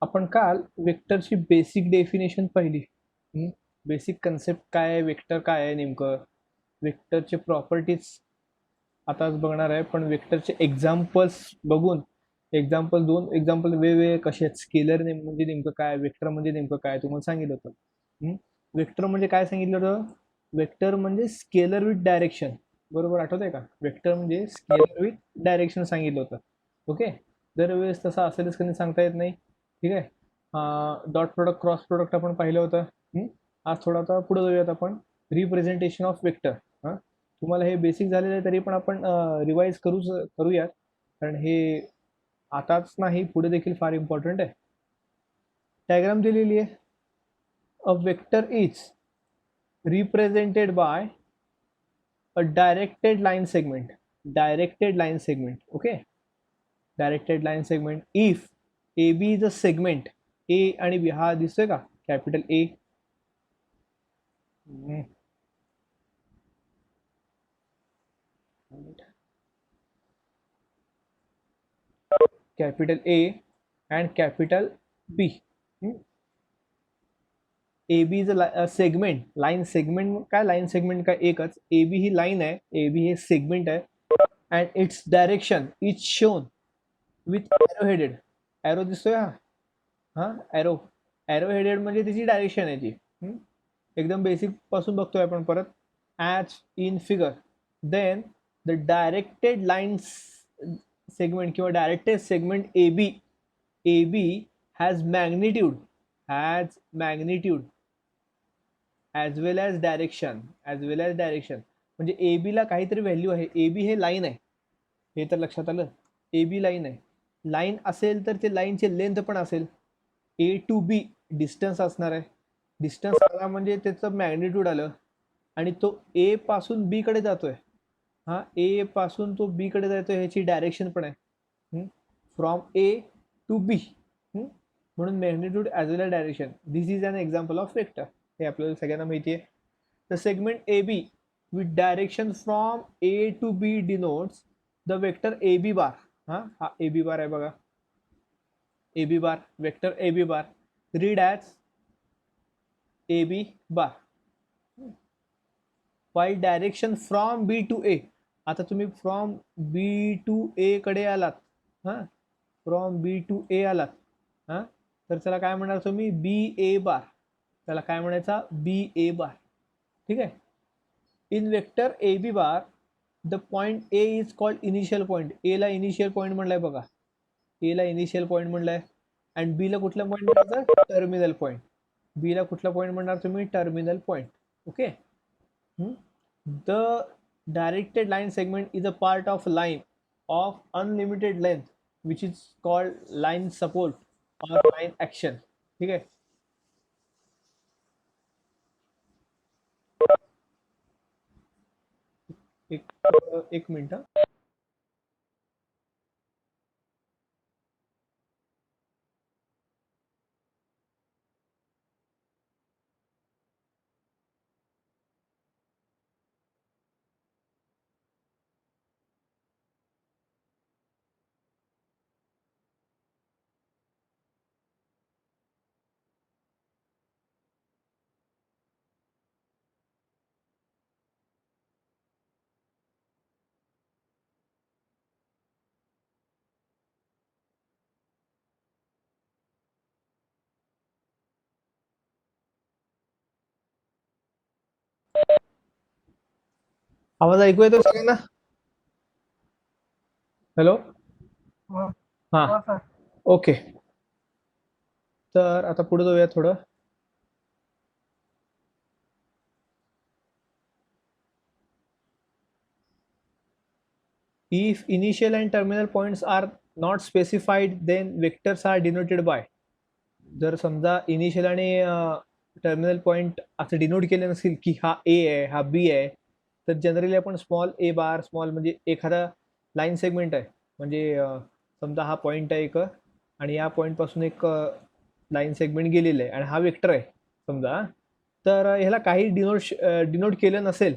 आपण काल वेक्टरची बेसिक डेफिनेशन पाहिली. बेसिक कन्सेप्ट काय आहे, वेक्टर काय आहे नेमकं, वेक्टरचे प्रॉपर्टीज आताच बघणार आहे. पण वेक्टरचे एक्झाम्पल्स बघून, एक्झाम्पल 2 एक्झाम्पल वेगवेगळे कसे आहेत. स्केलर म्हणजे नेमकं काय, वेक्टर म्हणजे नेमकं काय तुम्हाला सांगितलं होतं. वेक्टर म्हणजे काय सांगितलं होतं? वेक्टर म्हणजे स्केलर विथ डायरेक्शन. बरोबर आठवत आहे का? वेक्टर म्हणजे स्केलर विथ डायरेक्शन सांगितलं होतं. ओके. दरवेळेस तसं असेलच कधी सांगता येत नाही. ठीक आहे. डॉट प्रोडक्ट, क्रॉस प्रोडक्ट आपण पाहिलं होतं. आज थोडा पुढे जाऊयात आपण. Representation of vector. तुम्हाला हे बेसिक झालेलं आहे तरी पण आपण रिवाइज करूयात, कारण हे आताच नाही पुढे देखील फार इम्पॉर्टंट आहे. डायग्राम दिलेली आहे. A vector is represented by a directed line segment. Okay, directed line segment if AB is a segment. A आणि B हा दिसतोय का, capital A. Capital A and capital B. AB is a segment. Line segment काय, line segment काय एकच. AB ही line आहे, AB हे segment आहे, and its direction is shown with arrow headed. Arrow दिसतोय हा एरो. एरो हेडेड म्हणजे त्याची डायरेक्शन आहे ती. एकदम बेसिक पासून बघतोय आपण परत. As in figure. Then the directed line segment किंवा directed segment AB has magnitude as well as direction. म्हणजे AB ला काहीतरी व्हॅल्यू आहे. AB हे लाईन आहे, हे तर लक्षात आलं. AB लाईन आहे. लाईन असेल तर ते लाईनचे लेंथ पण असेल. A to B डिस्टन्स असणार आहे. डिस्टन्स आला म्हणजे त्याचं मॅग्निट्यूड आलं, आणि तो A पासून B कडे जातोय. A पासून तो B कडे जातोय, ह्याची डायरेक्शन पण आहे. From A to B. म्हणून magnitude as well as direction. This is an example of vector. हे आपल्याला सगळ्यांना माहिती आहे. The segment AB with direction from A to B denotes the vector AB bar. हा AB बार आहे बघा. AB bar, vector AB bar, read as AB bar. While direction from B to A. आता तुम्ही फ्रॉम B to A कडे आलात. From B to A आलात. तर त्याला काय म्हणणार तुम्ही, BA बार. त्याला काय म्हणायचा, BA बार. ठीक आहे. In vector AB bar the point A is called initial point. A ला इनिशियल पॉइंट म्हणलाय बघा. A ला इनिशियल पॉइंट म्हणलाय. अँड बी ला कुठला पॉईंट म्हणायचा, टर्मिनल पॉईंट. बी ला कुठला पॉईंट म्हणणार तुम्ही, terminal point. Okay. The directed line segment is a part of line of unlimited length which is called line support और लाईन ऍक्शन. ठीक आहे. एक मिनिट. आवाज ऐकू येतो सगळ्यांना? हॅलो. हा ओके. तर आता पुढे जाऊया थोडं. If initial and terminal points are not specified, then vectors are denoted by. जर समजा इनिशियल आणि टर्मिनल पॉईंट असं डिनोट केले नसेल की हा A आहे, हा B आहे, तर जनरली आपण स्मॉल A बार, स्मॉल म्हणजे एखादा लाईन सेगमेंट आहे, म्हणजे समजा हा पॉईंट आहे एक, आणि या पॉईंट पासून एक लाईन सेगमेंट गेलेलं आहे, आणि हा वेक्टर आहे समजा. तर ह्याला काही डिनोट केलं नसेल,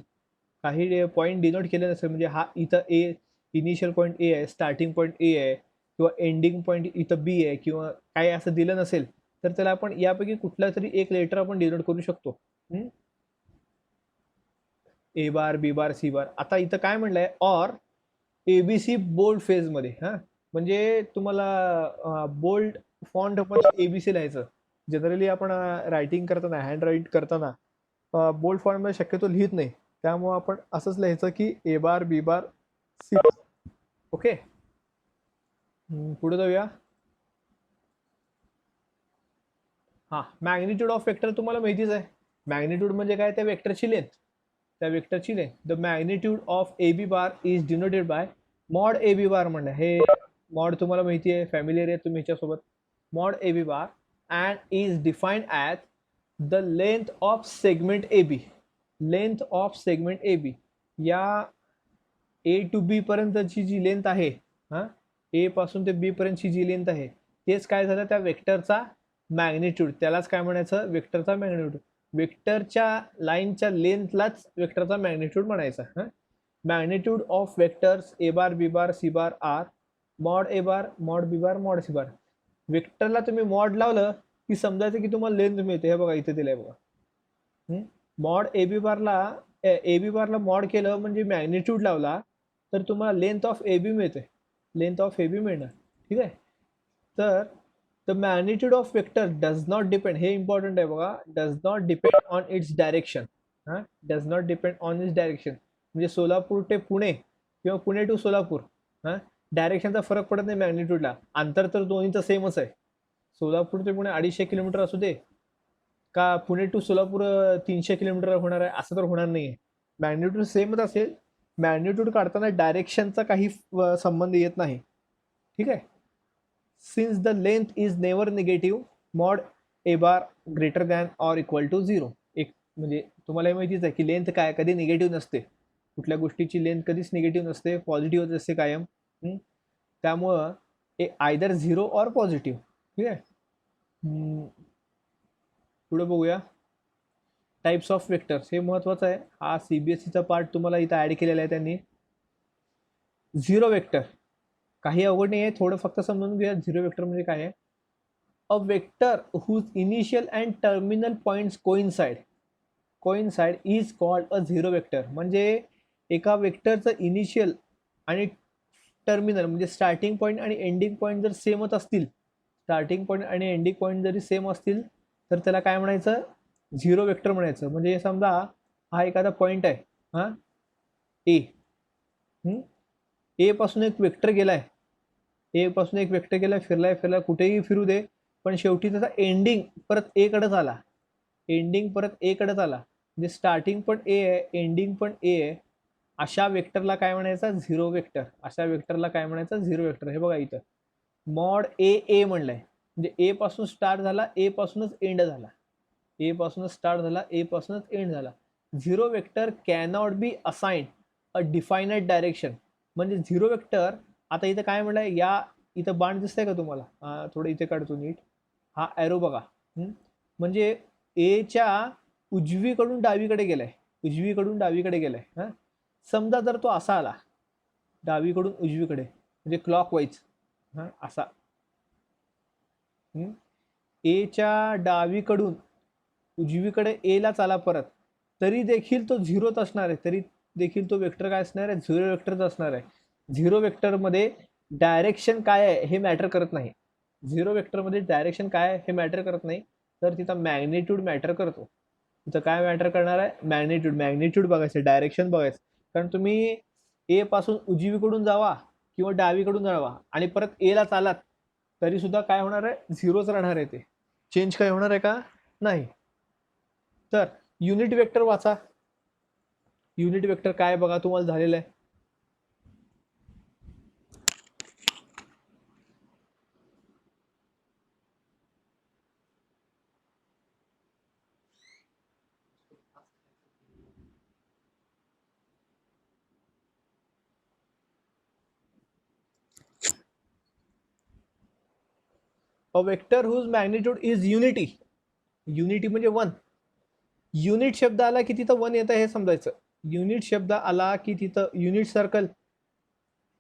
काही पॉईंट डिनोट केले नसेल, म्हणजे हा इथं A इनिशियल पॉईंट A आहे, स्टार्टिंग पॉईंट A आहे, किंवा एंडिंग पॉईंट इथं बी आहे किंवा काय असं दिलं नसेल तर त्याला आपण यापैकी कुठला तरी एक लेटर आपण डिनोट करू शकतो. ए बार, बी बार, सी बार. आता इथं काय म्हणलंय, ऑर एबीसी बोल्ड फेज मध्ये. म्हणजे तुम्हाला बोल्ड फॉन्ट मध्ये एबीसी लिहायचं. जनरली आपण रायटिंग करताना, हँड राईट करताना बोल्ड फॉन्ट मध्ये शक्यतो लिहित नाही, त्यामुळे आपण असंच लिहायचं की ए बार, बी बार, सी बार. ओके, पुढे जाऊया. मॅग्निट्यूड ऑफ वेक्टर तुम्हाला माहितीच आहे. मॅग्निट्यूड म्हणजे काय, त्या वेक्टरची लेंथ. त्या वेक्टरची length. The magnitude of A B bar is denoted by mod A B bar. म्हणलं हे मॉड तुम्हाला माहिती आहे, फॅमिलियर आहे तुम्ही ह्याच्यासोबत. Mod A B bar and is defined as the length of segment A B. Length of segment A B. या A to बी पर्यंतची जी लेंथ आहे, ए पासून ते बी पर्यंतची जी लेंथ आहे, तेच काय झालं, त्या वेक्टरचा मॅग्निट्यूड. त्यालाच काय म्हणायचं, वेक्टरचा मॅग्निट्यूड. वेक्टरच्या लाईनच्या लेंथलाच वेक्टरचा मॅग्निट्यूड म्हणायचा. Magnitude of vectors A bar, B bar, C bar are mod A bar, mod B bar, mod C bar. वेक्टरला तुम्ही मॉड लावलं की समजायचं की तुम्हाला लेंथ मिळते. हे बघा इथे दिलंय बघा. मॉड ए बी बारला मॉड केलं म्हणजे मॅग्निट्यूड लावला तर तुम्हाला लेंथ ऑफ ए बी मिळते. लेंथ ऑफ ए बी मिळणार. ठीक आहे. तर the magnitude of vector does not depend, हे इम्पॉर्टंट आहे बघा, does not depend on its direction. Does not depend on its direction. म्हणजे सोलापूर ते पुणे किंवा पुणे टू सोलापूर, डायरेक्शनचा फरक पडत नाही मॅग्निट्यूडला. अंतर तर दोन्हीचं सेमच आहे. सोलापूर ते पुणे 250 किलोमीटर असू दे का पुणे टू सोलापूर 300 किलोमीटर होणार आहे, असं तर होणार नाही आहे. मॅग्निट्यूड सेमच असेल. मॅग्निट्यूड काढताना डायरेक्शनचा काही संबंध येत नाही. ठीक आहे. Since the length is never negative mod A bar greater than or equal to 0. एक म्हणजे तुम्हाला हे माहितीच आहे की लेंथ काय कधी निगेटिव्ह नसते. कुठल्या गोष्टीची लेंथ कधीच निगेटिव्ह नसते, पॉझिटिव्ह असते कायम. त्यामुळं आयदर 0 ऑर पॉझिटिव्ह. ठीक आहे. पुढे बघूया टाइप्स ऑफ वेक्टर्स. हे महत्वाचं आहे. हा सीबीएसईचा पार्ट तुम्हाला इथं ऍड केलेला आहे त्यांनी. झिरो वेक्टर काही अवघड नाही आहे, थोडं फक्त समजून घ्या झिरो वेक्टर म्हणजे काय आहे. A vector whose initial and terminal points coincide is called a zero vector. म्हणजे एका वेक्टरचं इनिशियल आणि टर्मिनल म्हणजे स्टार्टिंग पॉईंट आणि एंडिंग पॉईंट जर सेमच असतील, स्टार्टिंग पॉईंट आणि एंडिंग पॉईंट जरी सेम असतील तर त्याला काय म्हणायचं, झिरो वेक्टर म्हणायचं. म्हणजे समजा हा एखादा पॉईंट आहे ए, ए पासून एक वेक्टर गेलाय, फिरलाय कुठेही फिरू दे, पण शेवटी त्याचा एंडिंग परत ए कडेच आला. म्हणजे स्टार्टिंग पण ए आहे, एंडिंग पण ए आहे. अशा वेक्टरला काय म्हणायचं, झिरो वेक्टर. हे बघा इथं मॉड ए म्हणलंय म्हणजे ए पासून स्टार्ट झाला, ए पासूनच एंड झाला. Zero vector cannot be assigned a definite direction. म्हणजे झिरो वेक्टर, आता इथं काय म्हणलंय, या इथं बाण दिसतंय का तुम्हाला, थोडं इथे काढतो नीट, हा एरो बघा. म्हणजे एच्या उजवीकडून डावीकडे गेलाय. समजा जर तो असा आला डावीकडून उजवीकडे म्हणजे क्लॉकवाईज असा, एच्या डावीकडून उजवीकडे एला चाला परत, तरी देखील तो झिरोच असणार आहे. तरी देखील तो वेक्टर काय असणार आहे, झिरो वेक्टरच असणार आहे. झिरो वेक्टरमध्ये डायरेक्शन काय आहे हे मॅटर करत नाही. तर तिथं मॅग्निट्यूड मॅटर करतो. तिथं काय मॅटर करणार आहे, मॅग्निट्यूड बघायचं, डायरेक्शन बघायचं. कारण तुम्ही ए पासून उजवीकडून जावा किंवा डावीकडून जावा आणि परत एला चालात तरी सुद्धा काय होणार आहे, झिरोच राहणार आहे. ते चेंज काय होणार आहे का, नाही. तर युनिट वेक्टर वाचा. युनिट वेक्टर काय बघा तुम्हाला झालेलं आहे. A vector whose magnitude is unity म्हणजे 1. युनिट शब्द आला की तिथं 1 येतं हे समजायचं. युनिट शब्द आला की तिथं युनिट सर्कल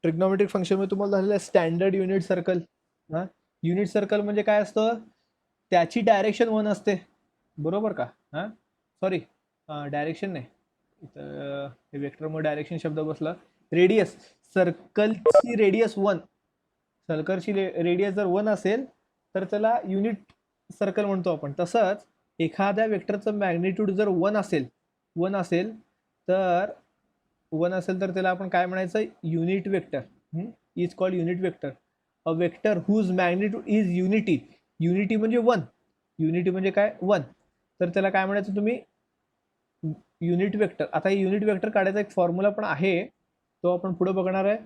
ट्रिग्नॉमेट्रिक फंक्शनमध्ये तुम्हाला झालेलं आहे स्टँडर्ड युनिट सर्कल. हां, युनिट सर्कल म्हणजे काय असतं, त्याची डायरेक्शन 1 असते, बरोबर का? हां, सॉरी, डायरेक्शन नाही, इथं हे वेक्टरमुळे डायरेक्शन शब्द बसला. रेडियस, सर्कलची रेडियस 1, सर्कलची रेडियस जर 1 असेल तर त्याला युनिट सर्कल म्हणतो आपण. तसंच एखाद्या वेक्टरचं मॅग्निट्यूड जर 1 असेल, 1 असेल तर 1 असेल तर त्याला आपण काय म्हणायचं, unit vector. Is called unit vector. A vector whose magnitude is unity. Unity म्हणजे 1, युनिटी म्हणजे काय 1, तर त्याला काय म्हणायचं तुम्ही, युनिट वेक्टर. आता हे युनिट वेक्टर काढायचा एक फॉर्म्युला पण आहे, तो आपण पुढे बघणार आहे.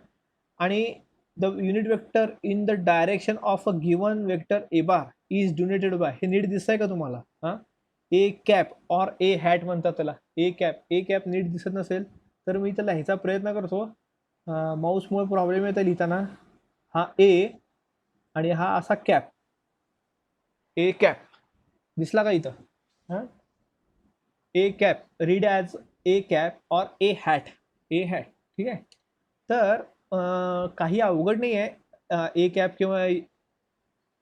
आणि the unit vector in the direction of a given vector A bar is denoted bye, हे नीट दिसतंय का तुम्हाला? हां, ए कॅप और ए हॅट म्हणतात त्याला. ए कॅप, ए कॅप नीट दिसत नसेल तर मी त्याला लिहायचा प्रयत्न करतो. माऊसमुळे प्रॉब्लेम येतो लिहिताना. हा ए आणि हा असा कॅप, ए कॅप दिसला का इथं? हां, A cap read as A cap और ए हॅट, ए हॅट. ठीक आहे, तर काही अवघड नाही आहे ए कॅप किंवा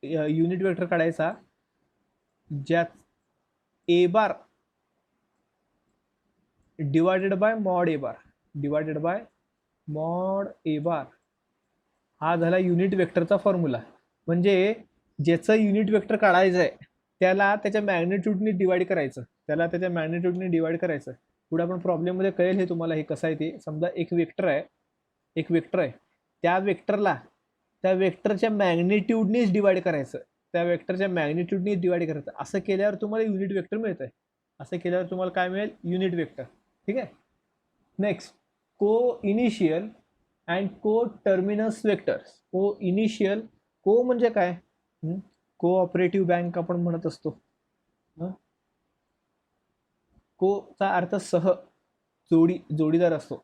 युनिट वेक्टर काढायचा, ज्यात A bar divided by mod A bar, divided by mod A bar, हा झाला युनिट वेक्टरचा फॉर्म्युला. म्हणजे ज्याचं युनिट वेक्टर काढायचं आहे त्याला त्याच्या मॅग्निट्यूडने डिवाइड करायचं, त्याला त्याच्या मॅग्निट्यूडने डिवाइड करायचं. पुढे आपण प्रॉब्लेममध्ये कळेल हे तुम्हाला हे कसं आहे ते. समजा एक वेक्टर आहे, एक वेक्टर आहे, त्या वेक्टरला त्या वेक्टरच्या मॅग्निट्यूडनेच डिवाइड करायचं, त्या वेक्टरच्या मॅग्निट्यूडनेच डिवाइड करायचं. असं केल्यावर तुम्हाला युनिट वेक्टर मिळत आहे. असं केल्यावर तुम्हाला काय मिळेल, युनिट वेक्टर. ठीक आहे. नेक्स्ट, को इनिशियल अँड को टर्मिनस वेक्टर्स. को इनिशियल, को म्हणजे काय, कोऑपरेटिव्ह बँक आपण म्हणत असतो. कोचा अर्थ सह, जोडीदार असतो,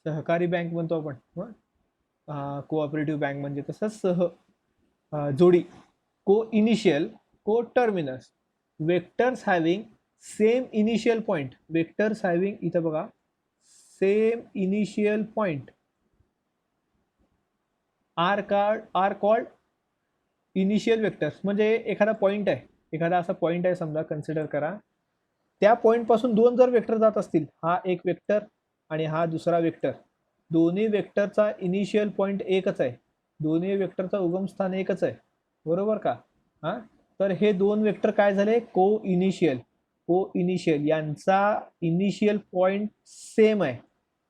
सहकारी बँक म्हणतो आपण. कोऑपरेटिव्ह बँक म्हणजे तसंच जोडी. Coinitial, coterminous, vectors having same initial point, vectors having, इथं बघा, same initial point are called initial vectors. म्हणजे एखादा पॉइंट आहे, एखादा असा पॉइंट आहे समजा, कन्सिडर करा, त्या पॉइंट पासून 2 जर वेक्टर जात असतील, हा एक वेक्टर आणि हा दुसरा वेक्टर, दोन्ही वेक्टरचा इनिशियल पॉइंट एकच आहे, दोन्ही वेक्टरचा उगमस्थान एकच आहे, बरोबर का? हां, तर हे 2 वेक्टर काय झाले, को इनिशियल. को इनिशियल यांचा इनिशियल पॉइंट सेम आहे,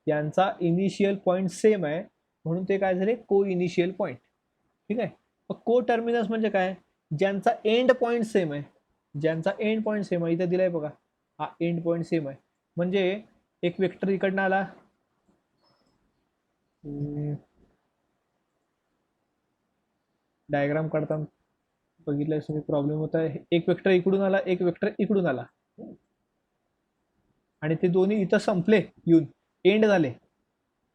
यांचा इनिशियल पॉइंट सेम आहे, म्हणून ते काय झाले, को इनिशियल पॉइंट. ठीक आहे. को टर्मिनस म्हणजे काय, ज्यांचा एंड पॉइंट सेम आहे, ज्यांचा एंड पॉइंट सेम आहे. इथे दिलाय बघा, हा एंड पॉइंट सेम आहे. म्हणजे एक वेक्टर इकडनं आला, डायग्राम काढताना बघितलं तुम्ही प्रॉब्लेम होता आहे. एक वेक्टर इकडून आला, एक वेक्टर इकडून आला, आणि ते दोन्ही इथं संपले, येऊन एंड झाले,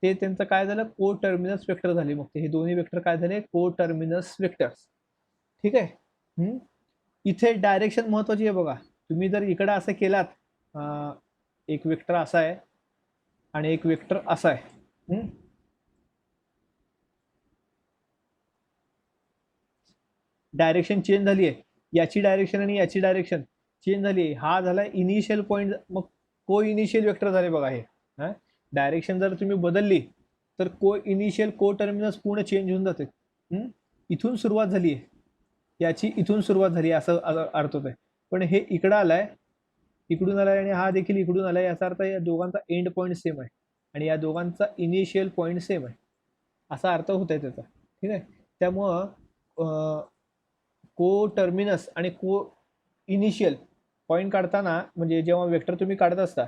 ते त्यांचं काय झालं, को टर्मिनस वेक्टर झाले. मग ते हे दोन्ही वेक्टर काय झाले, को टर्मिनस वेक्टर्स. ठीक आहे. इथे डायरेक्शन महत्वाची आहे बघा. तुम्ही जर इकडे असं केलात, एक वेक्टर असा आहे आणि एक वेक्टर असा आहे, डायरेक्शन चेंज झाली आहे, याची डायरेक्शन आणि याची डायरेक्शन चेंज झाली आहे. हा झाला इनिशियल पॉइंट, मग को इनिशियल वेक्टर झाले बघा हे. डायरेक्शन जर तुम्ही बदलली तर को इनिशियल, को टर्मिनस पूर्ण चेंज होऊन जाते. इथून सुरुवात झाली आहे, याची इथून सुरुवात झाली असं अर्थ होत आहे. पण हे इकडं आलाय, इकडून आलाय, आणि हा देखील इकडून आलाय, याचा अर्थ या दोघांचा एंड पॉइंट सेम आहे आणि या दोघांचा इनिशियल पॉइंट सेम आहे, असा अर्थ होत आहे त्याचा. ठीक आहे. त्यामुळं को टर्मिनस आणि को इनिशियल पॉईंट काढताना, म्हणजे जेव्हा वेक्टर तुम्ही काढत असता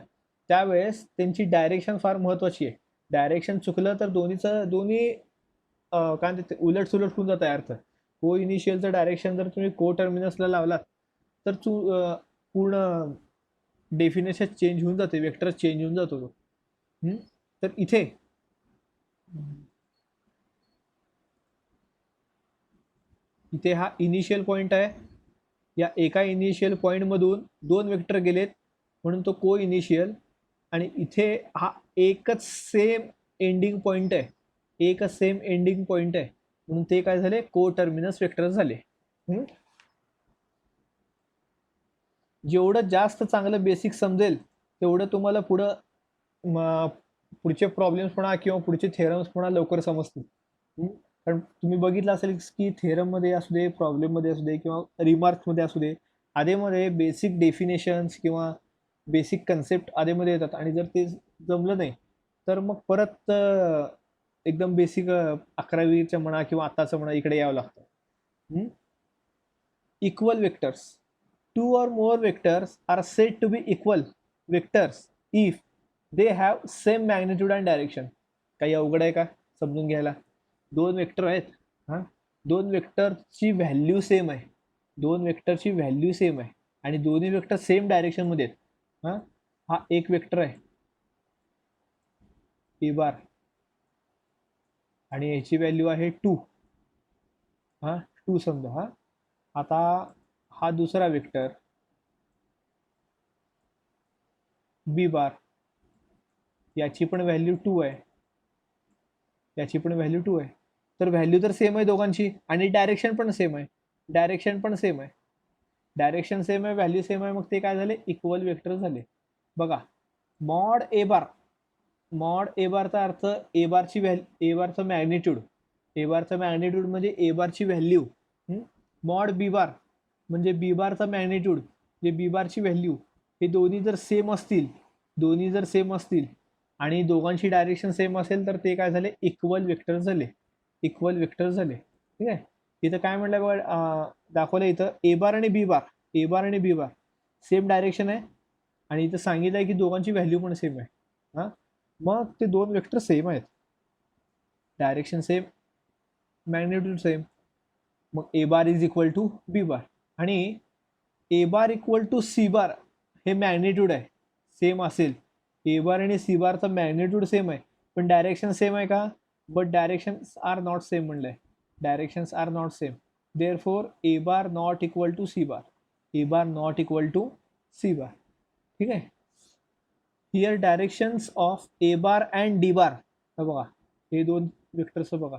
त्यावेळेस त्यांची डायरेक्शन फार महत्त्वाची आहे. डायरेक्शन चुकलं तर दोन्ही काय म्हणते उलट सुलट होऊन जात आहे अर्थ. को इनिशियलचं डायरेक्शन जर तुम्ही को टर्मिनसला लावलात तर पूर्ण डेफिनेशन चेंज होऊन जाते, वेक्टर चेंज होऊन जातो तो. तर इथे हा इनिशियल पॉइंट आहे, या एका इनिशियल पॉईंटमधून 2 वेक्टर गेलेत म्हणून तो को इनिशियल, आणि इथे हा एकच सेम एंडिंग पॉइंट आहे, एकच सेम एंडिंग पॉइंट आहे, म्हणून ते काय झाले, को टर्मिनस वेक्टर झाले. जेवढं जास्त चांगलं बेसिक समजेल तेवढं तुम्हाला पुढचे प्रॉब्लेम्स म्हणा किंवा पुढचे थेरम्स म्हणा लवकर समजतील. कारण तुम्ही बघितलं असेल की थेरम मध्ये असू दे, प्रॉब्लेम मध्ये असू दे किंवा रिमार्क्स मध्ये असू दे, आधीमध्ये बेसिक डेफिनेशन्स किंवा बेसिक कन्सेप्ट आधीमध्ये येतात, आणि जर ते जमलं नाही तर मग परत एकदम बेसिक 11वीच्या म्हणा किंवा आताचं म्हणा इकडे यावं लागतं. Equal vectors. Two or more vectors are said to be equal vectors if they have same magnitude and direction. काही अवघड आहे का समजून घ्यायला? दोन वेक्टर आहेत, हा, दोन वेक्टरची व्हॅल्यू सेम आहे, दोन वेक्टरची व्हॅल्यू सेम आहे आणि दोन्ही वेक्टर सेम डायरेक्शन मध्ये आहेत. हा एक वेक्टर आहे ए बार आणि याची व्हॅल्यू आहे 2. 2 समजा. आता हा दुसरा वेक्टर बी बार, याची पण व्हॅल्यू 2 आहे, याची पण व्हॅल्यू 2 आहे. तर व्हॅल्यू तर सेम आहे दोघांची आणि डायरेक्शन पण सेम आहे, डायरेक्शन पण सेम आहे, डायरेक्शन सेम आहे, व्हॅल्यू सेम आहे. मग ते काय झाले, इक्वल वेक्टर झाले. बघा, मॉड ए बार, मॉड ए बारचा अर्थ ए बारची व्हॅल्यू, ए बारचं मॅग्निट्यूड, ए बारचं मॅग्निट्यूड म्हणजे ए बारची व्हॅल्यू. मॉड बी बार म्हणजे बी बारचा मॅग्निट्यूड, जे बी बारची व्हॅल्यू. हे दोन्ही जर सेम असतील, दोन्ही जर सेम असतील आणि दोघांची डायरेक्शन सेम असेल तर ते काय झाले, इक्वल वेक्टर झाले, इक्वल वेक्टर झाले. ठीक आहे. इथं काय म्हटलं बघा, दाखवलं इथं ए बार आणि बी बार, ए बार आणि बी बार सेम डायरेक्शन आहे आणि इथं सांगितलं आहे की दोघांची व्हॅल्यू पण सेम आहे. मग ते दोन वेक्टर सेम आहेत, डायरेक्शन सेम, मॅग्निट्यूड सेम. मग A bar is equal to B bar आणि A bar equal to C bar हे मॅग्निट्यूड आहे, सेम असेल. ए बार आणि सी बारचा मॅग्निट्यूड सेम आहे पण डायरेक्शन सेम आहे का, but directions are not same म्हणलंय, directions are not same. Therefore A bar not equal to C bar, A bar not equal to C bar. ठीक आहे. Here directions of A bar and D bar, बघा हे दोन vectors बघा,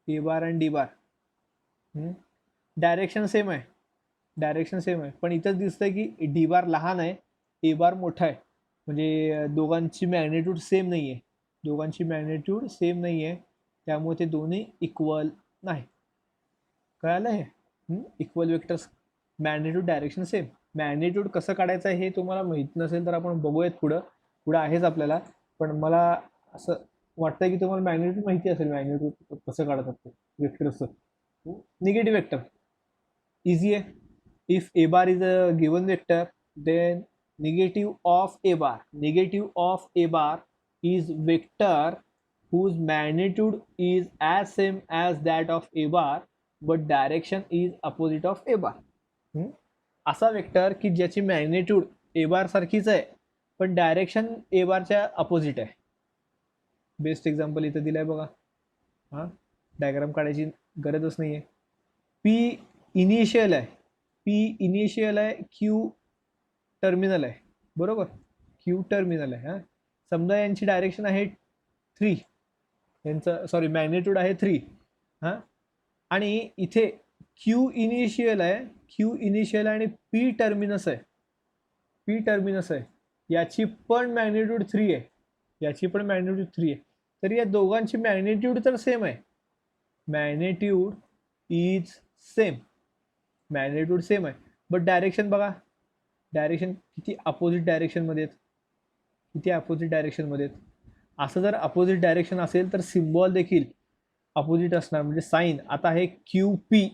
A bar and D bar, direction same आहे, direction same आहे, पण इथंच दिसतंय की डी बार लहान आहे, ए बार मोठा आहे, म्हणजे दोघांची मॅग्निट्यूड सेम नाही आहे, दोघांची मॅग्निट्यूड सेम नाही आहे, त्यामुळे ते दोन्ही इक्वल नाही. कळालं हे? Equal vectors, magnitude direction same. Magnitude कसं काढायचं हे तुम्हाला माहित नसेल तर आपण बघूयात पुढं, पुढं आहेच आपल्याला. पण मला असं वाटतंय की तुम्हाला मॅग्निट्यूड माहिती असेल, मॅग्निट्यूड कसं काढतात ते वेक्टर्सचं. निगेटिव्ह वेक्टर इझी आहे. If A bar is a given vector then negative of a bar, negative of a bar is vector whose magnitude is as same as that of a bar but direction is opposite of a bar. असा vector की ज्याची magnitude ए बार सारखीच आहे पण direction ए बारच्या opposite आहे. Best example इथं दिलाय बघा. डायग्राम काढायची गरजच नाहीये. पी इनिशियल आहे, पी इनिशियल आहे, क्यू टर्मिनल आहे, बरोबर, क्यू टर्मिनल आहे. समजा यांची डायरेक्शन आहे 3, यांचं सॉरी मॅग्निट्यूड आहे 3. आणि इथे क्यू इनिशियल आहे, क्यू इनिशियल आणि पी टर्मिनस आहे, पी टर्मिनस आहे, याची पण मॅग्निट्यूड 3 आहे, याची पण मॅग्निट्यूड 3 आहे. तर या दोघांची मॅग्निट्यूड तर सेम आहे, magnitude is same, magnitude same आहे, बट डायरेक्शन बघा, डायरेक्शन किती अपोजिट डायरेक्शन मध्ये आहेत, किती अपोजिट डायरेक्शन मध्ये आहेत. असं जर अपोजिट डायरेक्शन असेल तर सिम्बॉल देखील अपोजिट असणार, म्हणजे साईन. आता हे क्यू पी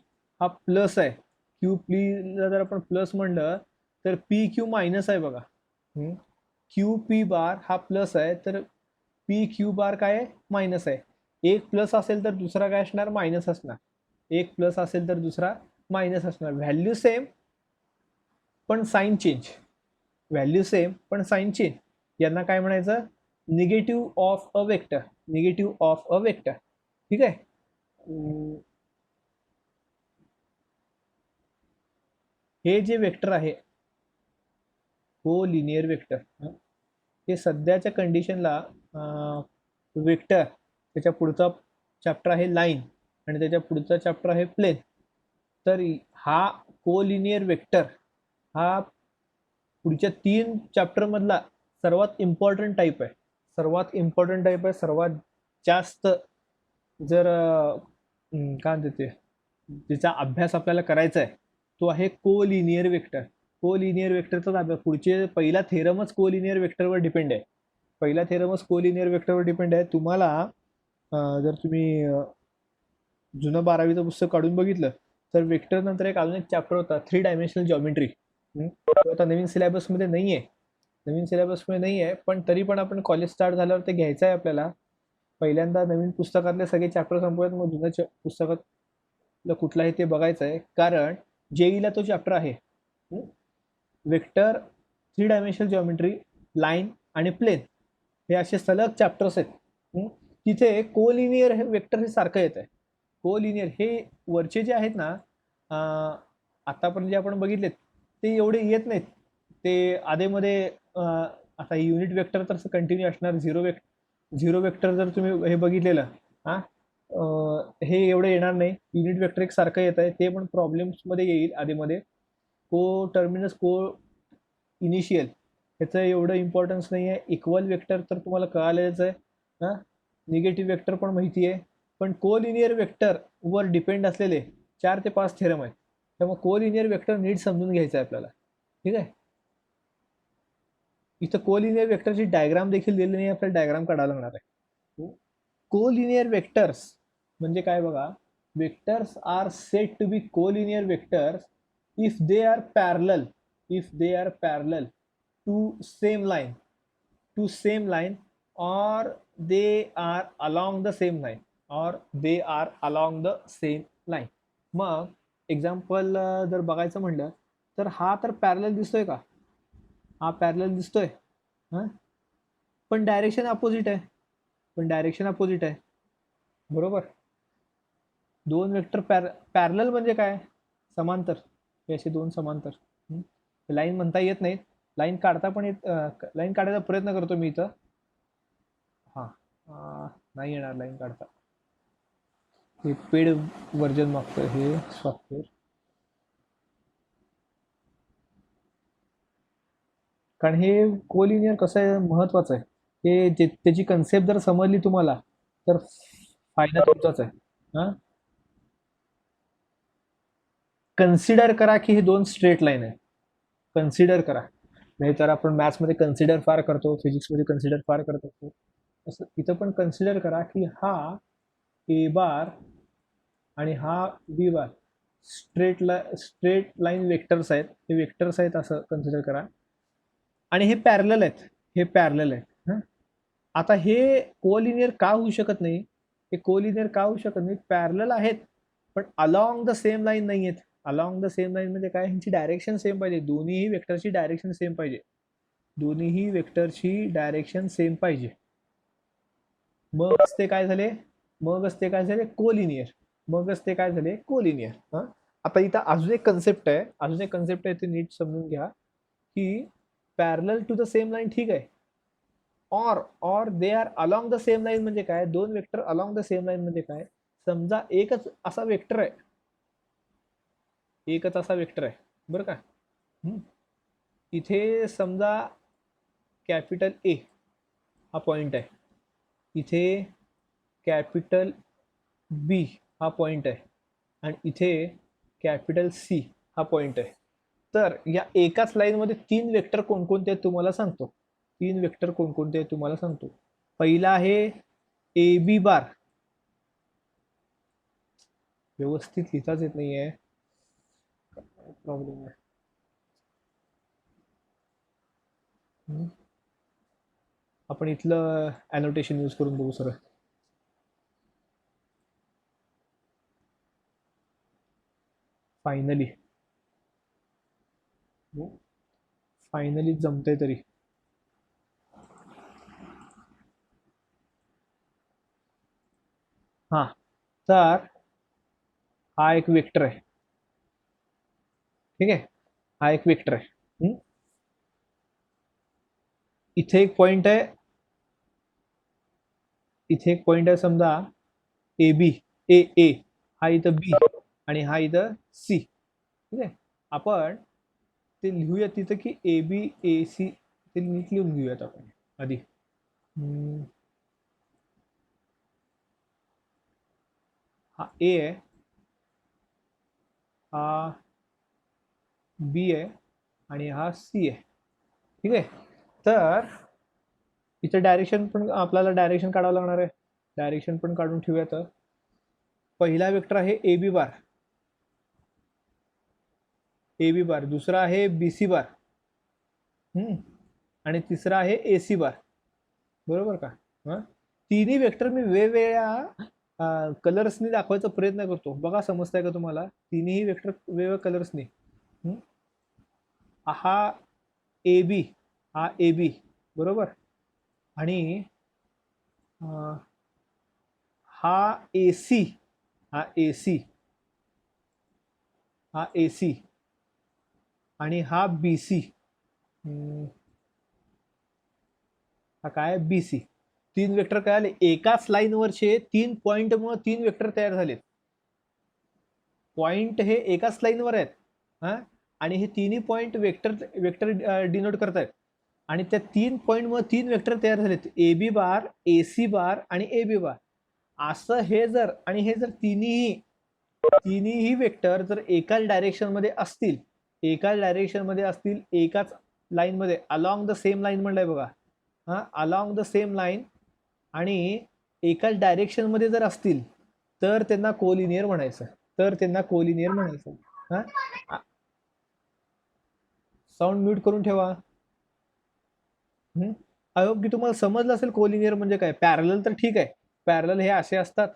हा प्लस आहे, क्यू पीला जर आपण प्लस म्हणलं तर पी क्यू मायनस आहे बघा. क्यू पी बार हा प्लस आहे तर पी क्यू बार काय आहे, मायनस आहे. एक प्लस असेल तर दुसरा काय असणार, मायनस असणार. एक प्लस असेल तर दुसरा मायनस असणार. व्हॅल्यू सेम पण साइन चेंज, व्हॅल्यू सेम पण साइन चेंज. यांना काय म्हणायचं, negative of a vector, negative of a vector. ठीक आहे. हे जे वेक्टर आहे को लिनियर वेक्टर, हे सध्याच्या कंडिशनला वेक्टर त्याच्या पुढचा चॅप्टर आहे लाईन आणि त्याच्या पुढचा चॅप्टर आहे प्लेन. तर हा कोलिनियर वेक्टर हा पुढच्या 3 चॅप्टर मधला सर्वात इम्पॉर्टंट टाईप आहे. सर्वात इम्पॉर्टंट टाईप आहे. सर्वात जास्त जर काय म्हणते ते ज्याचा अभ्यास आपल्याला करायचा आहे तो आहे कोलिनियर वेक्टर. कोलिनियर वेक्टरचाच अभ्यास. पुढचे पहिला थेरमच कोलिनियर वेक्टरवर डिपेंड आहे. पहिला थेरमच कोलिनियर वेक्टरवर डिपेंड आहे. तुम्हाला जर तुम्ही जुनं 12वीचं पुस्तक काढून बघितलं तर वेक्टर नंतर अजून एक चॅप्टर होता 3 डायमेन्शनल जॉमेट्री. तो आता नवीन सिलेबसमध्ये नाही आहे. नवीन सिलेबसमध्ये नाही आहे, पण तरी पण आपण कॉलेज स्टार्ट झाल्यावर ते घ्यायचं आहे आपल्याला. पहिल्यांदा नवीन पुस्तकातले सगळे चॅप्टर संपवूयात, मग जुन्या पुस्तकात कुठलं आहे ते बघायचं आहे. कारण जेईला तो चॅप्टर आहे वेक्टर, 3 डायमेन्शनल जॉमेट्री, लाईन आणि प्लेन. हे असे सलग चॅप्टर्स आहेत. तिथे कोलिनियर हे वेक्टर हे सारखं येत आहे. कोलिनियर हे वरचे जे आहेत ना आतापर्यंत जे आपण बघितलेत ते एवढे येत नाहीत. ते आधेमध्ये आता युनिट वेक्टर तर कंटिन्यू असणार. झिरो वेक्टर जर तुम्ही हे बघितलेलं हे एवढं येणार नाही. युनिट वेक्टर एक सारखं येत आहे, ते पण प्रॉब्लेम्समध्ये येईल आधीमध्ये. को टर्मिनस को इनिशियल ह्याचं एवढं इम्पॉर्टन्स नाही आहे. इक्वल वेक्टर तर तुम्हाला कळालेलंच आहे. निगेटिव्ह वेक्टर पण माहिती आहे. पण कोलिनियर वेक्टर वर डिपेंड असलेले 4 ते 5 थेरम आहेत. त्यामुळे कोलिनियर वेक्टर नीट समजून घ्यायचं आहे आपल्याला. ठीक आहे. इथं कोलिनियर वेक्टरची डायग्राम देखील दिलेली नाही, आपल्याला डायग्राम काढायला लागणार आहे. कोलिनियर वेक्टर्स म्हणजे काय बघा. Vectors are said to be collinear vectors if they are parallel to same line or they are along the same line. मग एक्झाम्पल जर बघायचं म्हटलं तर हा तर पॅरलल दिसतोय का. हा पॅरलल दिसतोय. पण डायरेक्शन अपोजिट आहे. बरोबर. दोन वेक्टर पॅरलल म्हणजे काय. समांतर. हे असे दोन समांतर. लाईन म्हणता येत नाहीत. लाईन काढता पण लाईन काढायचा प्रयत्न करतो मी इथं. नाही येणार लाईन काढता. हे पेड व्हर्जन मागतं हे सॉफ्टवेअर. कारण हे कोलिनियर कसं आहे महत्वाचं आहे. हे त्याची कन्सेप्ट जर समजली तुम्हाला तर फायदा तुमचाच आहे. कन्सिडर करा की हे 2 स्ट्रेट लाईन आहे. कन्सिडर करा. नाहीतर आपण मॅथ्समध्ये कन्सिडर फार करतो, फिजिक्समध्ये कन्सिडर फार करतो. असं इथं पण कन्सिडर करा की हा ए बार आणि हा B bar straight line vectors आहेत. हे वेक्टर्स आहेत असं कन्सिडर करा. आणि हे पॅरलल आहेत. आता हे कोलिनियर का होऊ शकत नाही. पॅरलल आहेत पण अलॉंग द सेम लाईन नाही आहेत. अलॉंग द सेम लाईन म्हणजे काय. ह्यांची डायरेक्शन सेम पाहिजे. दोन्हीही वेक्टरची डायरेक्शन सेम पाहिजे. मगच ते काय झाले कोलिनियर. आता इथं अजून एक कन्सेप्ट आहे ते नीट समजून घ्या की parallel to the same line ठीक आहे. Or they are along the same line म्हणजे काय. दोन vector along the same line म्हणजे काय. समजा एकच असा वेक्टर आहे बरं का. इथे समजा कॅपिटल ए हा पॉइंट आहे. इथे कॅपिटल बी हा पॉइंट आहे आणि इथे कॅपिटल सी हा पॉइंट आहे. तर या एकाच लाईनमध्ये 3 वेक्टर कोणकोणते आहेत तुम्हाला सांगतो. पहिला आहे ए बी बार. व्यवस्थित लिहिताच येत नाहीये. प्रॉब्लेम आहे. आपण इथलं अनोटेशन यूज करून बघू सर. फायनली जमतंय तरी. तर हा एक वेक्टर आहे. ठीक आहे. हा एक वेक्टर आहे. इथे एक पॉइंट आहे. समजा ए बी, ए ए हा इथं बी आणि हा इथं सी. ठीक आहे, आपण ते लिहूया तिथं की ए बी ए सी, ते नीट लिहून घेऊयात आपण आधी. हा ए आहे, हा बी आहे आणि हा सी आहे. ठीक आहे, तर इथं डायरेक्शन पण आपल्याला डायरेक्शन काढावं लागणार आहे. डायरेक्शन पण काढून ठेवूया. तर पहिला वेक्टर आहे ए बी बार, ए बी बार. दुसरा आहे बी सी बार. आणि तिसरा आहे ए सी बार. बरोबर का? तिन्ही वेक्टर मी वेगवेगळ्या कलर्सनी दाखवायचा प्रयत्न करतो. बघा समजतंय का तुम्हाला? तिन्ही वेक्टर वेगवेगळ्या कलर्सनी. हा ए बी, हा ए बी बरोबर, आणि हा ए सी, हा ए सी, हा ए सी आणि हा बी सी. हा काय बी सी. तीन वेक्टर काय आले? एकाच लाईनवरचे 3 पॉइंटमुळे 3 वेक्टर तयार झालेत. पॉइंट हे एकाच लाईनवर आहेत. आणि हे तिन्ही पॉइंट वेक्टर वेक्टर डिनोट करतायत. आणि त्या 3 पॉइंटमुळे 3 वेक्टर तयार झालेत, ए बी बार, ए सी बार आणि ए बी बार. असं हे जर, आणि हे जर तिन्ही वेक्टर जर एकाच डायरेक्शन मध्ये असतील, एकाच लाईन मध्ये, अलॉंग द सेम लाईन म्हणलंय बघा. अलॉंग द सेम लाईन आणि एकाच डायरेक्शन मध्ये जर असतील, तर त्यांना कोलिनियर म्हणायचं. साऊंड म्यूट करून ठेवा. आय होप की तुम्हाला समजलं असेल कोलिनियर म्हणजे काय. पॅरलल तर ठीक आहे, पॅरलल हे असे असतात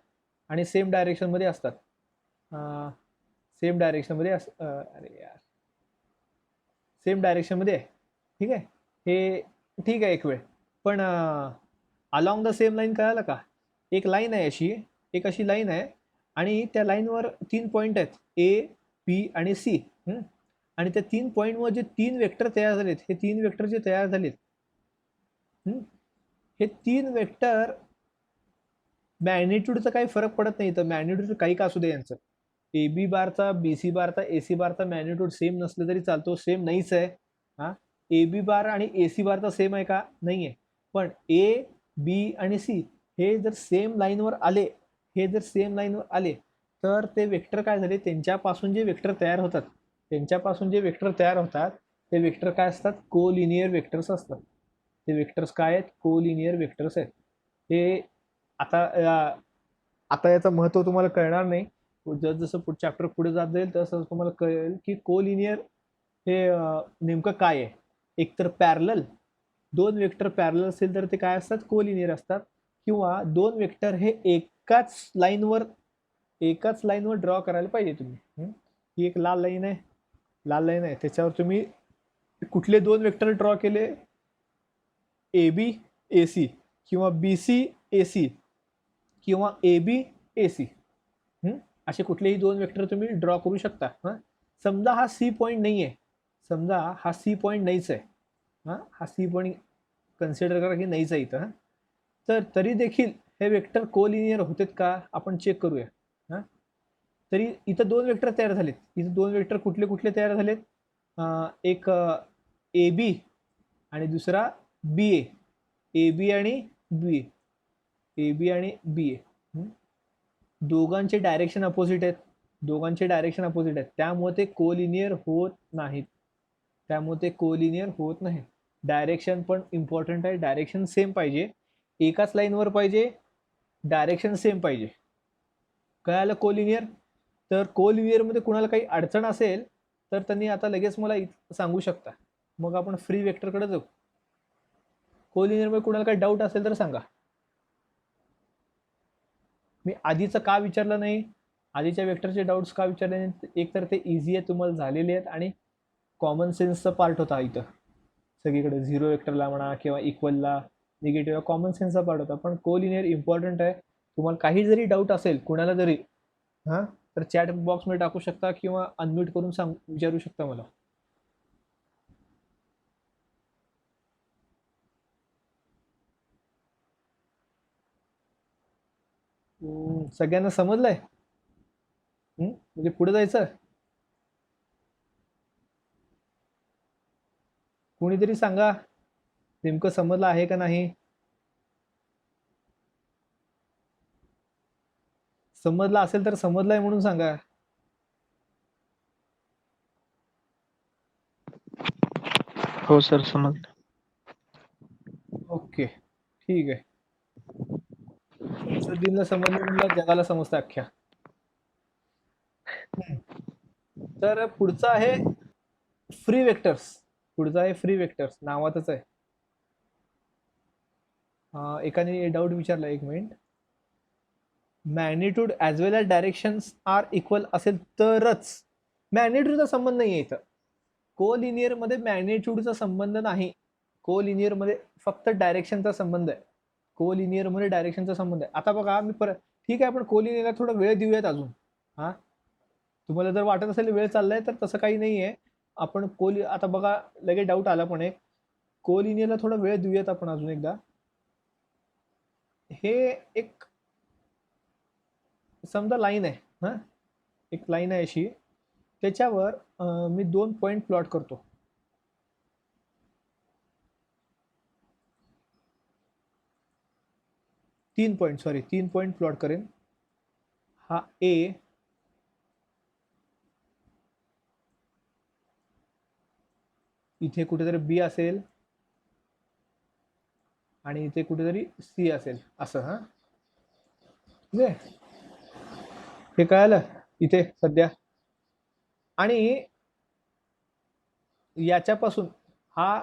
आणि सेम डायरेक्शन मध्ये असतात. सेम डायरेक्शन मध्ये अरे यार, सेम डायरेक्शन मध्ये आहे. ठीक आहे, हे ठीक आहे एक वेळ. पण अलॉंग द सेम लाईन कळालं का? एक लाईन आहे अशी, एक अशी लाईन आहे आणि त्या लाईनवर 3 पॉइंट आहेत, ए बी आणि सी. आणि त्या 3 पॉइंटवर जे 3 वेक्टर तयार झालेत, हे 3 वेक्टर जे तयार झालेत, हे 3 वेक्टर मॅग्निट्यूडचा काही फरक पडत नाही. तर मॅग्निट्यूड काही का असू दे यांचं, ए बी बारचा, बी सी बारचा, ए सी बारचा मॅग्निट्यूड सेम नसलं तरी चालतो. सेम नाहीच आहे. ए बी बार आणि ए सी बारचा सेम आहे का? नाही आहे. पण ए बी आणि सी हे जर सेम लाईनवर आले, तर ते वेक्टर काय झाले, त्यांच्यापासून जे वेक्टर तयार होतात, ते वेक्टर काय असतात? कोलिनियर वेक्टर्स असतात. ते वेक्टर्स काय आहेत? कोलिनियर वेक्टर्स आहेत. हे आता याचं महत्व तुम्हाला कळणार नाही. जसं चॅप्टर पुढे जात जाईल तसं तुम्हाला कळेल की कोलिनियर हे नेमकं काय आहे. एकतर पॅरलल, 2 वेक्टर पॅरलल असेल तर ते काय असतात? कोलिनियर असतात. किंवा 2 वेक्टर हे एकाच लाईनवर ड्रॉ करायला पाहिजे तुम्ही. ही एक लाल लाईन आहे, त्याच्यावर तुम्ही कुठले 2 वेक्टर ड्रॉ केले? ए बी ए सी किंवा बी सी ए सी किंवा ए बी ए सी, असे कुठलेही 2 वेक्टर तुम्ही ड्रॉ करू शकता. समजा हा सी पॉईंट नाही आहे, नाहीच आहे. हा सी पॉईंट कन्सिडर करा की नाहीच आहे इथं. तर तरी देखील हे वेक्टर कोलिनियर होतेत का? आपण चेक करूया. तरी इथं 2 वेक्टर तयार झालेत. इथं 2 वेक्टर कुठले कुठले तयार झालेत? एक ए बी आणि दुसरा बी ए. ए बी आणि बी ए. दोघांचे डायरेक्शन अपोजिट आहेत. त्यामुळे ते कोलिनियर होत नाहीत. डायरेक्शन पण इम्पॉर्टंट आहे. डायरेक्शन सेम पाहिजे, एकाच लाईनवर पाहिजे, डायरेक्शन सेम पाहिजे. कळालं कोलिनियर? तर कोलिनियर मध्ये कुणाला काही अडचण असेल तर त्यांनी आता लगेच मला सांगू शकता, मग आपण फ्री वेक्टरकडे जाऊ. कोलिनियर मध्ये कुणाला काही डाऊट असेल तर सांगा. मी आधीचं का विचारलं नाही, आधीच्या वेक्टरचे डाऊट्स का विचारले नाही? एक तर ते इझी आहे, तुम्हाला झालेले आहेत, आणि कॉमन सेन्सचा पार्ट होता इथं सगळीकडे. 0 वेक्टरला म्हणा किंवा इक्वलला, निगेटिव्ह, कॉमन सेन्सचा पार्ट होता. पण कोलिनियर इम्पॉर्टंट आहे. तुम्हाला काही जरी डाऊट असेल कुणाला जरी, तर चॅट बॉक्समध्ये टाकू शकता किंवा अनम्यूट करून विचारू शकता मला. सगळ्यांना समजलंय? म्हणजे पुढे जायचं? कोणीतरी सांगा नेमकं समजलं आहे का नाही? समजलं असेल तर समजलंय म्हणून सांगा. हो सर, समजलं. ओके, ठीक आहे. शमसुद्दीनला समजलं म्हणलं जगाला समजतं अख्ख्या. तर पुढचं आहे फ्री वेक्टर्स. पुढचं आहे फ्री वेक्टर्स, नावातच आहे. एकाने डाऊट विचारला, एक minute. Magnitude as well age directions R equal असेल तरच. मॅग्निट्यूडचा संबंध नाही आहे इथं. कोलिनियर मध्ये मॅग्निट्यूडचा संबंध नाही. कोलिनियर मध्ये फक्त डायरेक्शनचा संबंध आहे. कोलिनियर मध्ये डायरेक्शनचा संबंध आहे. आता बघा मी परत, ठीक आहे आपण कोलिनियरला थोडा वेळ देऊयात अजून. हा, तुम्हाला जर वाटत असेल वेळ चाललाय तर तसं काही नाहीये. आपण आता बघा लगेच डाऊट आला, पण एक कोलिनियरला थोडा वेळ देऊयात आपण अजून एकदा. हे एक समजा लाईन आहे, हा एक लाईन आहे अशी, त्याच्यावर मी 2 पॉइंट प्लॉट करतो. तीन पॉइंट प्लॉट करेन. हा ए, इथे कुठेतरी बी असेल आणि इथे कुठेतरी सी असेल, असं. हा ठीक आहे, हे कळालं इथे सध्या. आणि याच्यापासून हा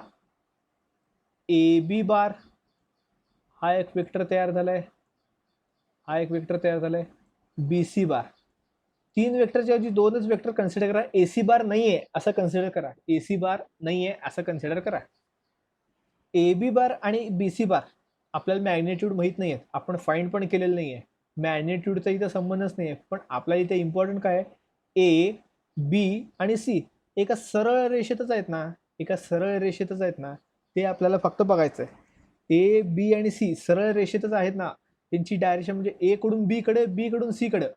ए बी बार हा एक वेक्टर तयार झालाय, हा एक वेक्टर तयार झालाय. बी सी बार, 3 वेक्टरच्या ऐवजी 2च वेक्टर कन्सिडर करा. एसी बार नाहीये असं कन्सिडर करा. एसी बार नाहीये असं कन्सिडर करा. ए बी बार आणि बी सी बार आपल्याला मॅग्निट्यूड माहित नाहीये, आपण फाइंड पण केलेलं नाहीये. मॅग्निट्यूडचा इथं संबंधच नाहीये. पण आपल्याला इथे इम्पॉर्टंट काय आहे, ए बी आणि सी एका सरळ रेषेतच आहेत ना, एका सरळ रेषेतच आहेत ना, ते आपल्याला फक्त बघायचं आहे. ए बी आणि सी सरळ रेषेतच आहेत ना, त्यांची डायरेक्शन म्हणजे ए कडून बी कडे, बी कडून सी कडे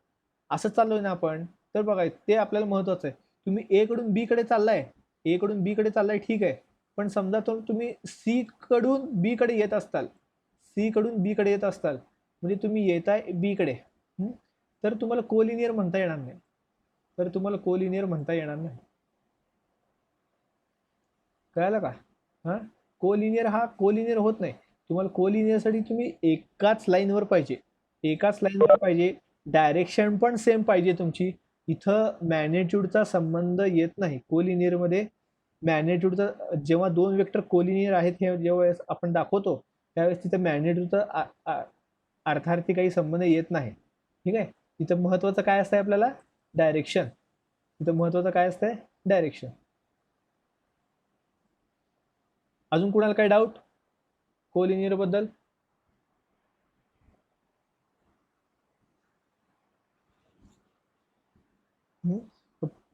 असं चाललोय ना आपण, तर बघायचं ते आपल्याला महत्वाचं आहे. तुम्ही ए कडून बी कडे चाललाय, ए कडून बी कडे चाललाय, ठीक आहे. पण समजा तुम्ही सी कडून बी कडे येत असताल, सी कडून बी कडे येत असताल, म्हणजे तुम्ही येताय बी कडे, तर तुम्हाला कोलिनियर म्हणता येणार नाही. तर तुम्हाला कोलिनियर म्हणता येणार नाही. कळालं का? हा, कोलिनियर हा कोलिनियर होत नाही. तुम्हाला कोलिनियरसाठी तुम्ही एकाच लाईनवर पाहिजे, एकाच लाईनवर पाहिजे, डायरेक्शन पण सेम पाहिजे तुमची. इथं मॅग्निट्यूडचा संबंध येत नाही कोलिनियर मध्ये. मॅग्निट्यूडचा जेव्हा 2 वेक्टर कोलिनियर आहेत हे जेव्हा आपण दाखवतो त्यावेळेस तिथं मॅग्निट्यूडचा अर्थार्थी काही संबंध येत नाही. ठीक आहे, तिथं महत्वाचं काय असतंय आपल्याला, डायरेक्शन. तिथं महत्वाचं काय असतंय, डायरेक्शन. अजून कुणाला काय डाऊट कोलिनियर बद्दल?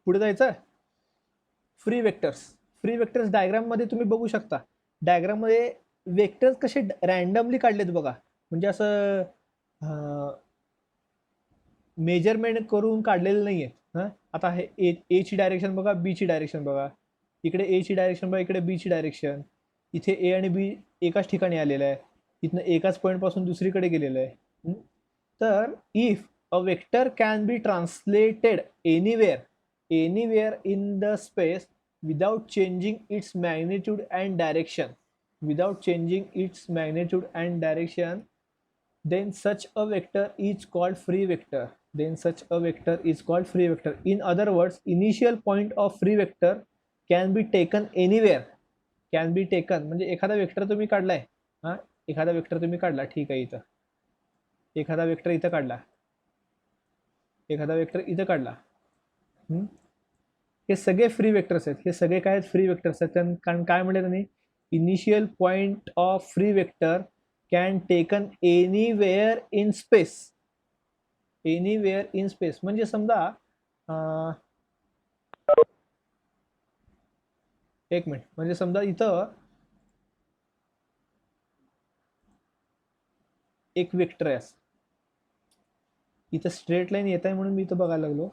पुढे जायचं. Free vectors. Free vectors diagram मध्ये तुम्ही बघू शकता. डायग्राम मध्ये वेक्टर्स कसे रॅन्डमली काढलेत बघा, म्हणजे असं मेजरमेंट करून काढलेलं नाहीये. आता हे ए ची डायरेक्शन बघा, बी ची डायरेक्शन बघा, इकडे ए ची डायरेक्शन बघा, इकडे बी ची डायरेक्शन. इथे ए आणि बी एकाच ठिकाणी आलेलं आहे, इथनं एकाच पॉईंट पासून दुसरीकडे गेलेलं आहे. तर if a vector can be translated anywhere in the space without changing its magnitude and direction, then such a vector is called free vector. In other words, initial point of free vector can be taken anywhere. म्हणजे एखादा vector तुम्ही काढलाय, हा एखादा vector तुम्ही काढला, ठीक आहे, इथं एखादा वेक्टर इथं काढला, एखादा वेक्टर इथं काढला. हे सगळे फ्री वेक्टर्स आहेत. हे सगळे काय आहेत, फ्री वेक्टर्स आहेत. कारण काय म्हणले त्यांनी, initial point of free vector can taken anywhere in space. Anywhere in space म्हणजे समजा एक मिनिट, म्हणजे समजा इथं एक वेक्टर आहे, इथं स्ट्रेट लाईन येत आहे म्हणून मी इथं बघायला लागलो.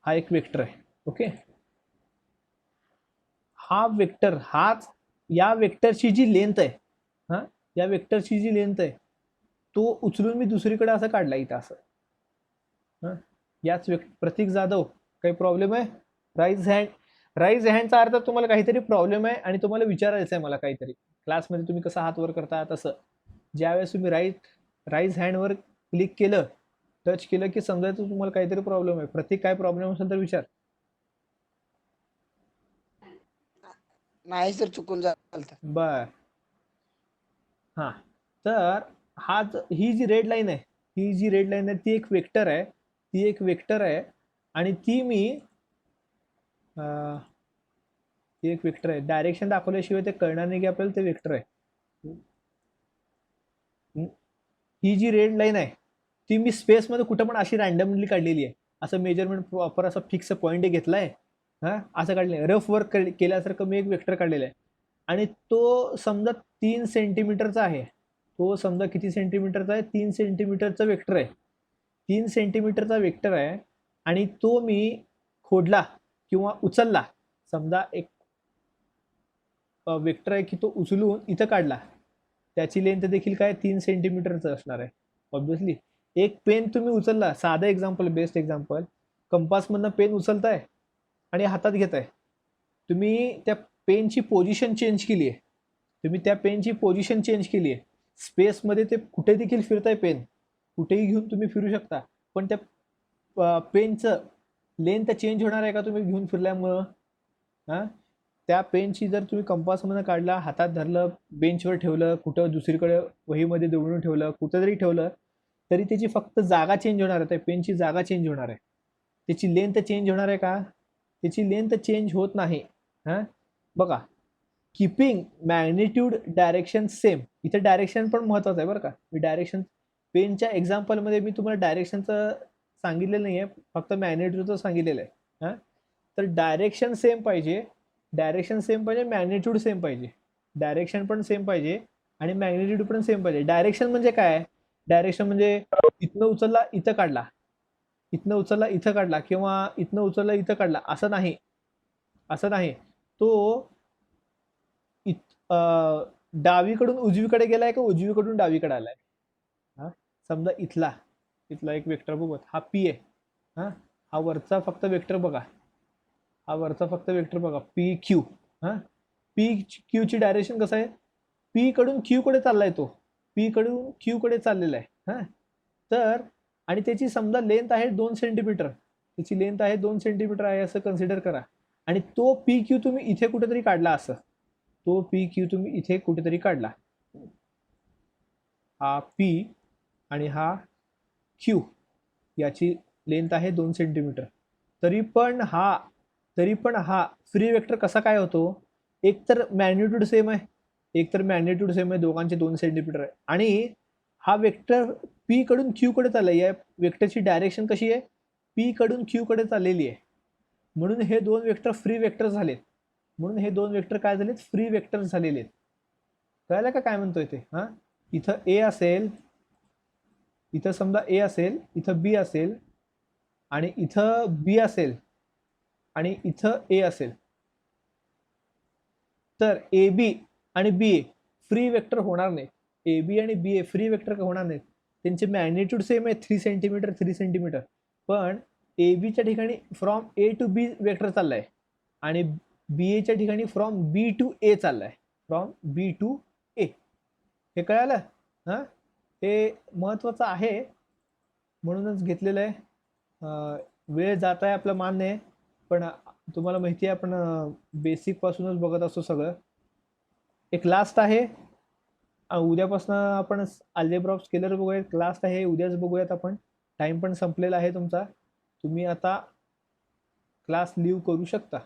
हा एक वेक्टर आहे. ओके, हा वेक्टर, हाच या वेक्टरची जी लेंथ आहे, हा या वेक्टरची जी लेंथ आहे तो उचलून मी दुसरीकडे असं काढला इथं असं. याच प्रतीक जाधव, काही प्रॉब्लेम आहे? Rise hand. राईज हँडचा अर्थ तुम्हाला काहीतरी प्रॉब्लेम आहे आणि तुम्हाला विचारायचं आहे मला काहीतरी. क्लासमध्ये तुम्ही कसा हात वर करता तसं. ज्यावेळेस तुम्ही राईज हँडवर क्लिक केलं, टच केलं की समजायचं तुम्हाला काहीतरी प्रॉब्लेम आहे. प्रतीक काय प्रॉब्लेम असेल तर विचार. नाही सर, चुकून झालं. बर, हा तर ही जी रेड लाईन आहे, ही जी रेड लाईन आहे ती एक वेक्टर आहे. ती एक वेक्टर आहे आणि ती एक वेक्टर आहे. डायरेक्शन दाखवल्याशिवाय ते कळणार नाही की आपल्याला ते वेक्टर आहे. ही जी रेड लाईन आहे ती मी स्पेसमध्ये कुठं पण अशी रॅन्डमली काढलेली आहे. असं मेजरमेंट प्रॉपर असं फिक्स पॉईंट घेतलाय, हा असं काढले, रफ वर्क केल्यासारखं मी एक वेक्टर काढलेला आहे. आणि तो समजा 3 सेंटीमीटरचा आहे. तो समजा किती सेंटीमीटरचा आहे? 3 सेंटीमीटरचा वेक्टर आहे. 3 सेंटीमीटरचा वेक्टर आहे आणि तो मी खोडला किंवा उचलला. समजा एक वेक्टर आहे की तो उचलून इथं काढला, त्याची लेंथ देखील काय 3 सेंटीमीटरचं असणार आहे ऑब्विसली. एक पेन तुम्ही उचलला, साधं एक्झाम्पल, बेस्ट एक्झाम्पल, कंपासमधनं पेन उचलताय आणि हातात घेताय. तुम्ही त्या पेनची पोझिशन चेंज केली आहे. तुम्ही त्या पेनची पोझिशन चेंज केली आहे. स्पेसमध्ये ते कुठे देखील फिरताय पेन, कुठेही घेऊन तुम्ही फिरू शकता. पण त्या पेनचं लेंथ चेंज होणार आहे का तुम्ही घेऊन फिरल्यामुळं? हां, त्या पेनची जर तुम्ही कंपासमधून काढला, हातात धरलं, बेंचवर ठेवलं, कुठं दुसरीकडे वहीमध्ये दवडून ठेवलं, कुठं जरी ठेवलं तरी त्याची फक्त जागा चेंज होणार आहे. त्या पेनची जागा चेंज होणार आहे. त्याची लेंथ चेंज होणार आहे का? त्याची लेंथ चेंज होत नाही. हां, बघा, कीपिंग मॅग्निट्यूड डायरेक्शन सेम. इथे डायरेक्शन पण महत्वाचं आहे बरं का. मी डायरेक्शन पेनच्या एक्झाम्पलमध्ये मी तुम्हाला डायरेक्शनचं सांगितलेलं नाही आहे, फक्त मॅग्निट्यूडचं सांगितलेलं आहे. हां, तर डायरेक्शन सेम पाहिजे, डायरेक्शन सेम पाहिजे, मॅग्निट्यूड सेम पाहिजे. डायरेक्शन पण सेम पाहिजे आणि मॅग्निट्यूड पण सेम पाहिजे. डायरेक्शन म्हणजे काय? डायरेक्शन म्हणजे इथनं उचलला इथं काढला, इथनं उचलला इथं काढला, किंवा इथनं उचलला इथं काढला, असं नाही. असं नाही. तो डावीकडून उजवीकडे गेलाय का उजवीकडून डावीकडे आलाय? हा, समजा इथला एक वेक्टर बघत, हा पी आहे. हा वरचा फक्त वेक्टर बघा, हा वरचा फक्त वेक्टर बघा, पी क्यू. पी क्यू ची डायरेक्शन कसं आहे? पी कडून क्यू कडे चाललाय तो, पी कडून क्यू कडे चाललेला आहे. तर आणि त्याची समजा लेंथ आहे 2 सेंटीमीटर, त्याची लेंथ आहे 2 सेंटीमीटर आहे असं कन्सिडर करा. आणि तो पी क्यू तुम्ही इथे कुठेतरी काढला, असं तो पी क्यू तुम्ही इथे कुठेतरी काढला. हा पी आणि हा क्यू, याची लेंथ आहे 2 सेंटीमीटर. तरी पण हा फ्री वेक्टर कसा काय होतो? एक तर मॅग्निट्यूड सेम आहे, दोघांचे 2 सेंटीमीटर आहे. आणि हा वेक्टर पी कडून क्यू कडे चाललाय. या वेक्टरची डायरेक्शन कशी आहे? पी कडून क्यू कडे चाललेली आहे. म्हणून हे 2 वेक्टर फ्री वेक्टर झालेत. काय झालेत? फ्री वेक्टर झालेले आहेत. कळलं का काय म्हणतोय ते? इथं ए असेल, इथं समजा ए असेल, इथं बी असेल, आणि इथं बी असेल, आणि इथं ए असेल. तर ए बी आणि बी ए फ्री वेक्टर होणार नाही. ए बी आणि बी ए फ्री वेक्टर होणार नाहीत. त्यांचे मॅग्निट्यूड सेम आहे, 3 सेंटीमीटर. पण ए बीच्या ठिकाणी from A to B vector चाललाय आणि बी एच्या ठिकाणी फ्रॉम बी टू ए चाललाय, हे कळालं? हे महत्वाचं आहे म्हणूनच घेतलेलं आहे. वेळ जात आहे आपलं मान्य आहे, पण तुम्हाला माहिती आहे आपण बेसिक पासूनच बघत असतो सगळं. एक लास्ट आहे, उद्यापासून आपण अल्जेब्रा ऑफ स्केलर बघूयात. लास्ट आहे, उद्याच बघूयात आपण. टाइम पण संपलेला आहे तुमचा. तुम्ही आता क्लास लीव करू शकता.